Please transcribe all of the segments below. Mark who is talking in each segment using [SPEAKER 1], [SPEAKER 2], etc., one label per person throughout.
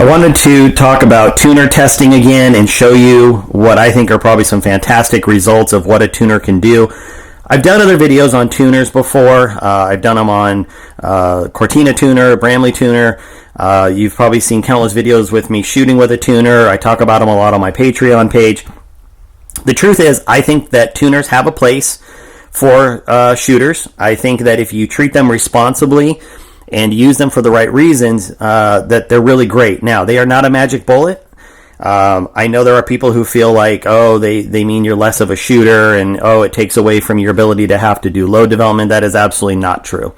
[SPEAKER 1] I wanted to talk about tuner testing again and show you what I think are probably some fantastic results of what a tuner can do. I've done other videos on tuners before. I've done them on Cortina tuner, Bramley tuner. You've probably seen countless videos with me shooting with a tuner. I talk about them a lot on my Patreon page. The truth is, I think that tuners have a place for shooters. I think that if you treat them responsibly and use them for the right reasons, that they're really great. Now, they are not a magic bullet. I know there are people who feel like, oh, they mean you're less of a shooter, and oh, it takes away from your ability to have to do load development. That is absolutely not true.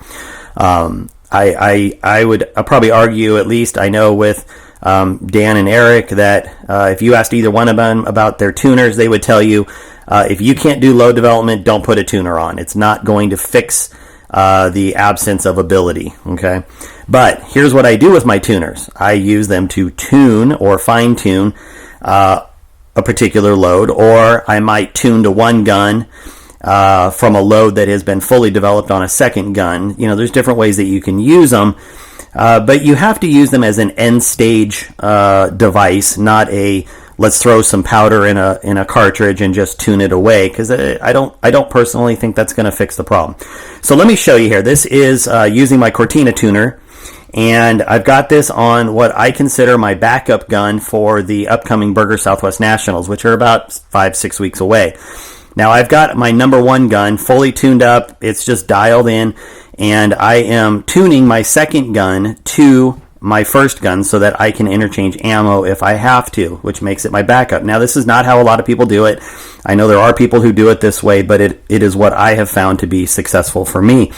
[SPEAKER 1] I would probably argue, at least I know with Dan and Eric, that if you asked either one of them about their tuners, they would tell you, if you can't do load development, don't put a tuner on. It's not going to fix the absence of ability, okay? But here's what I do with my tuners. I use them to tune or fine-tune a particular load, or I might tune to one gun from a load that has been fully developed on a second gun. You know, there's different ways that you can use them, but you have to use them as an end-stage device, not a let's throw some powder in a cartridge and just tune it away, because I don't personally think that's going to fix the problem. So let me show you here. This is using my Cortina tuner, and I've got this on what I consider my backup gun for the upcoming Burger Southwest Nationals, which are about 5-6 weeks away. Now I've got my number one gun fully tuned up. It's just dialed in, and I am tuning my second gun to my first gun so that I can interchange ammo if I have to, which makes it my backup. Now, this is not how a lot of people do it. I know there are people who do it this way, but it is what I have found to be successful for me.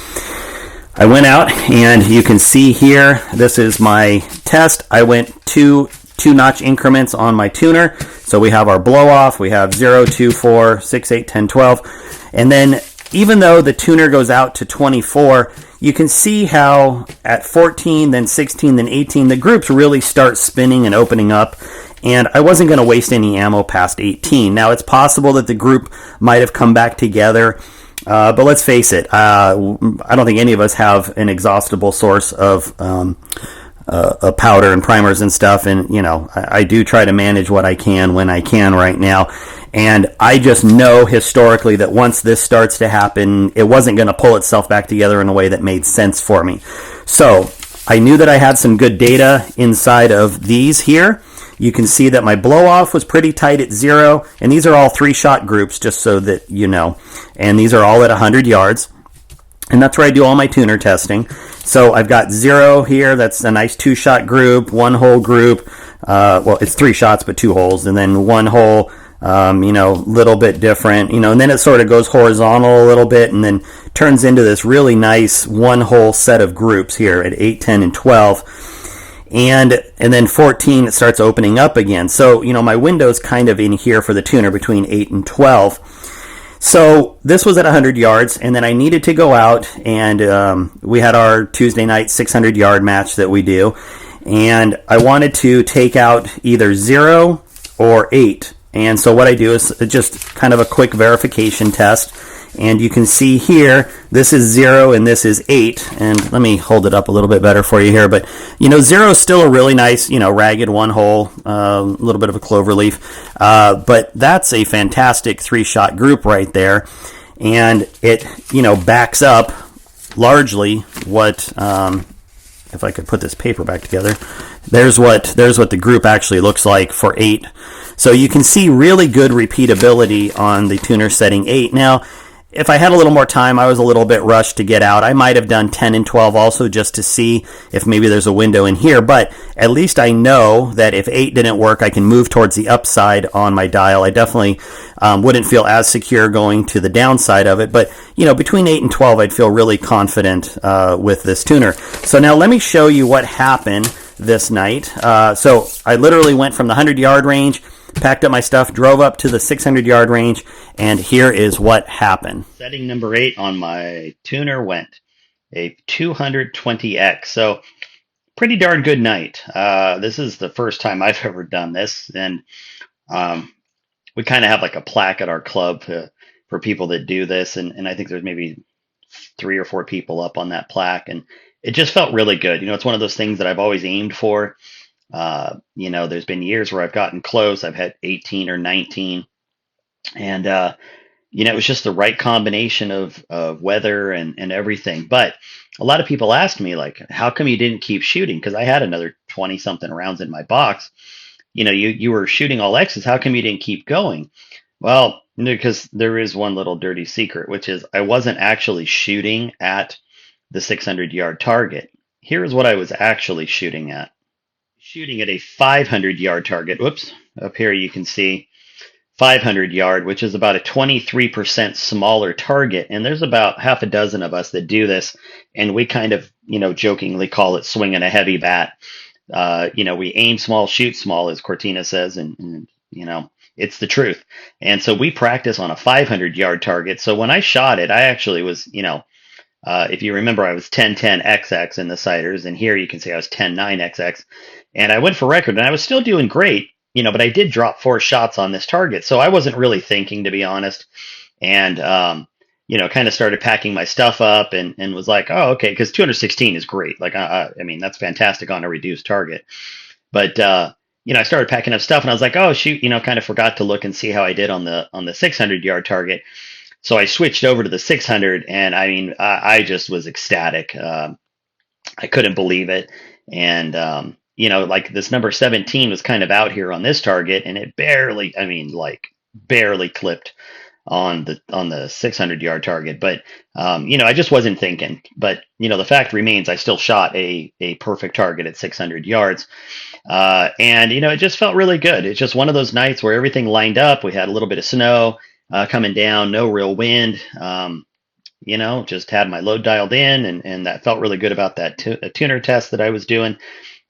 [SPEAKER 1] I went out, and you can see here, this is my test. I went two-notch increments on my tuner. So we have our blow-off. We have 0, 2, 4, 6, 8, 10, 12. And then even though the tuner goes out to 24, you can see how at 14, then 16, then 18, the groups really start spinning and opening up. And I wasn't going to waste any ammo past 18. Now, it's possible that the group might have come back together. But let's face it, I don't think any of us have an exhaustible source of powder and primers and stuff. And, you know, I do try to manage what I can when I can right now. And I just know historically that once this starts to happen, it wasn't going to pull itself back together in a way that made sense for me. So I knew that I had some good data inside of these here. You can see that my blow-off was pretty tight at 0. And these are all 3-shot groups, just so that you know. And these are all at 100 yards. And that's where I do all my tuner testing. So I've got 0 here. That's a nice 2-shot group, 1-hole group. Well, it's 3 shots, but 2 holes. And then 1 hole, little bit different, and then it sort of goes horizontal a little bit and then turns into this really nice 1-hole set of groups here at 8, 10, and 12. And then 14, it starts opening up again. So, my window's kind of in here for the tuner between 8 and 12. So this was at 100 yards, and then I needed to go out, and we had our Tuesday night 600-yard match that we do, and I wanted to take out either 0 or 8. And so what I do is just kind of a quick verification test. And you can see here, this is 0 and this is 8. And let me hold it up a little bit better for you here. But, 0 is still a really nice, ragged 1-hole, a little bit of a clover leaf. But that's a fantastic 3-shot group right there. And it, backs up largely what, if I could put this paper back together, there's what the group actually looks like for 8. So you can see really good repeatability on the tuner setting 8. Now, if I had a little more time, I was a little bit rushed to get out. I might have done 10 and 12 also just to see if maybe there's a window in here. But at least I know that if 8 didn't work, I can move towards the upside on my dial. I definitely wouldn't feel as secure going to the downside of it. But, between 8 and 12, I'd feel really confident with this tuner. So now let me show you what happened this night. So I literally went from the 100-yard range, packed up my stuff, drove up to the 600-yard range, and here is what happened. Setting number 8 on my tuner went a 220X, so pretty darn good night. This is the first time I've ever done this, and we kind of have like a plaque at our club for people that do this, and I think there's maybe 3 or 4 people up on that plaque, and it just felt really good. It's one of those things that I've always aimed for. There's been years where I've gotten close. I've had 18 or 19, and it was just the right combination of weather and everything. But a lot of people asked me, like, how come you didn't keep shooting? Because I had another 20 something rounds in my box. You were shooting all X's. How come you didn't keep going? Well, because there is one little dirty secret, which is I wasn't actually shooting at the 600-yard target. Here's what I was actually shooting at. Shooting at a 500-yard target. Whoops. Up here you can see 500-yard, which is about a 23% smaller target. And there's about half a dozen of us that do this. And we kind of, jokingly call it swinging a heavy bat. We aim small, shoot small, as Cortina says, and it's the truth. And so we practice on a 500-yard target. So when I shot it, I actually was, if you remember, I was 10-10 XX in the sighters, and here you can see I was 10-9 XX. And I went for record, and I was still doing great, but I did drop 4 shots on this target. So I wasn't really thinking, to be honest. And, kind of started packing my stuff up and was like, oh, okay, because 216 is great. Like, I mean, that's fantastic on a reduced target. But, I started packing up stuff, and I was like, oh, shoot, kind of forgot to look and see how I did on the 600-yard target. So I switched over to the 600, and I mean, I just was ecstatic. I couldn't believe it. And, like this number 17 was kind of out here on this target, and it barely, I mean, like barely clipped on the 600-yard target. But, I just wasn't thinking. But, the fact remains, I still shot a perfect target at 600 yards. And, it just felt really good. It's just one of those nights where everything lined up. We had a little bit of snow coming down, no real wind. Just had my load dialed in, and that felt really good about that tuner test that I was doing.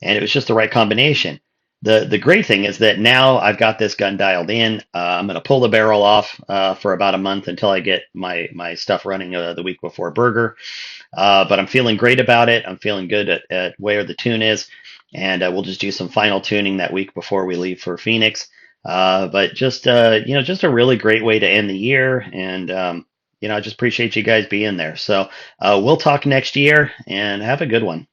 [SPEAKER 1] And it was just the right combination. The great thing is that now I've got this gun dialed in. I'm going to pull the barrel off for about a month until I get my stuff running the week before Burger. But I'm feeling great about it. I'm feeling good at where the tune is. And we'll just do some final tuning that week before we leave for Phoenix. But just just a really great way to end the year. And I just appreciate you guys being there. So we'll talk next year, and have a good one.